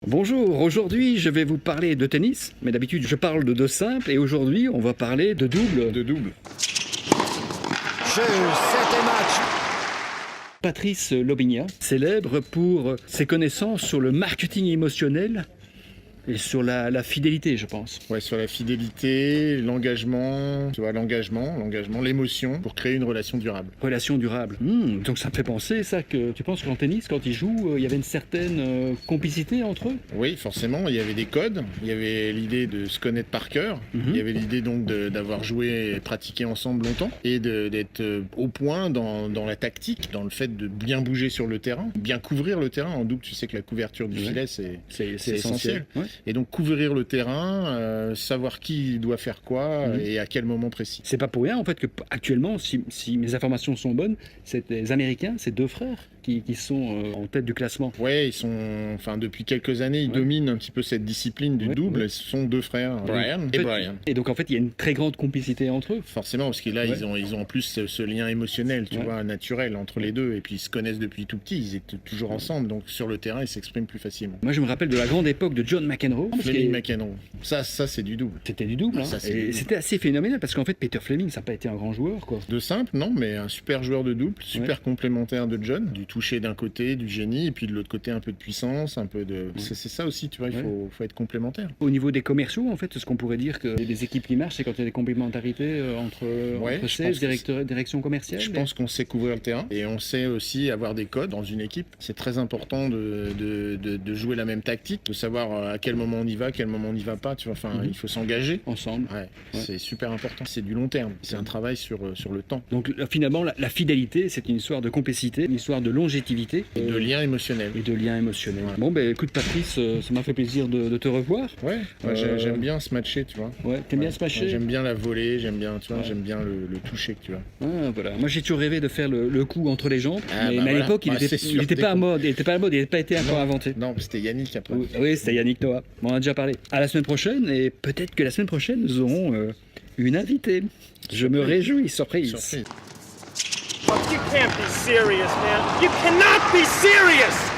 Bonjour, aujourd'hui je vais vous parler de tennis, mais d'habitude je parle de deux simples et aujourd'hui on va parler de double. De double. Jeu, 7 et match. Patrice Lobigna, célèbre pour ses connaissances sur le marketing émotionnel et sur la fidélité, je pense. Ouais, sur la fidélité, l'engagement, tu vois, l'engagement, l'émotion pour créer une relation durable. Relation durable. Donc ça me fait penser ça que tu penses qu'en tennis, quand ils jouent, il y avait une certaine complicité entre eux. Oui, forcément, il y avait des codes, il y avait l'idée de se connaître par cœur, il y avait l'idée donc d'avoir joué et pratiqué ensemble longtemps et d'être au point dans la tactique, dans le fait de bien bouger sur le terrain, bien couvrir le terrain. En double, tu sais que la couverture du filet, c'est essentiel. Ouais. Et donc couvrir le terrain, savoir qui doit faire quoi et à quel moment précis. C'est pas pour rien en fait que actuellement, si mes informations sont bonnes, c'est des Américains, c'est deux frères qui sont en tête du classement. Ouais, ils sont, enfin depuis quelques années, ils dominent un petit peu cette discipline du double. Ce sont deux frères, Brian et Brian. Et donc en fait, il y a une très grande complicité entre eux. Forcément, parce que là, ils ont en plus ce lien émotionnel, tu vois, naturel entre les deux. Et puis ils se connaissent depuis tout petit, ils étaient toujours ensemble. Donc sur le terrain, ils s'expriment plus facilement. Moi, je me rappelle de la grande époque de John McEnroe. Fleming McEnroe. Ça c'est du double. C'était du double. Ça, c'est du Et double. c'était assez phénoménal parce qu'en fait, Peter Fleming, ça n'a pas été un grand joueur, quoi. De simple, non, mais un super joueur de double, super complémentaire de John, du toucher d'un côté, du génie, et puis de l'autre côté un peu de puissance, un peu de. C'est ça aussi, tu vois, il faut être complémentaire. Au niveau des commerciaux, en fait, ce qu'on pourrait dire que les équipes qui marchent, c'est quand il y a des complémentarités entre sales, direction commerciale. Je pense qu'on sait couvrir le terrain et on sait aussi avoir des codes dans une équipe. C'est très important de jouer la même tactique, de savoir à quel moment on y va, à quel moment on n'y va pas. Tu vois, enfin, il faut s'engager ensemble. Ouais. C'est super important. C'est du long terme. C'est un travail sur le temps. Donc finalement, la fidélité, c'est une histoire de complicité, une histoire de longévité. Et de lien émotionnel. Et de lien émotionnel. Ouais. Bon, ben écoute Patrice, ça m'a fait plaisir de te revoir. Ouais, j'aime bien se matcher, tu vois. Ouais, t'aimes bien se matcher. Ouais, j'aime bien la volée, j'aime bien, tu vois, j'aime bien le toucher, tu vois. Ah, voilà. Moi, j'ai toujours rêvé de faire le coup entre les jambes, mais à voilà. l'époque, il n'était pas à mode, il n'avait pas été encore inventé. Non, c'était Yannick après. Oui, c'était Yannick Noah. Bon, on a déjà parlé. À la semaine prochaine, et peut-être que la semaine prochaine, nous aurons une invitée. Je me réjouis, surprise. You can't be serious, man. You cannot be serious!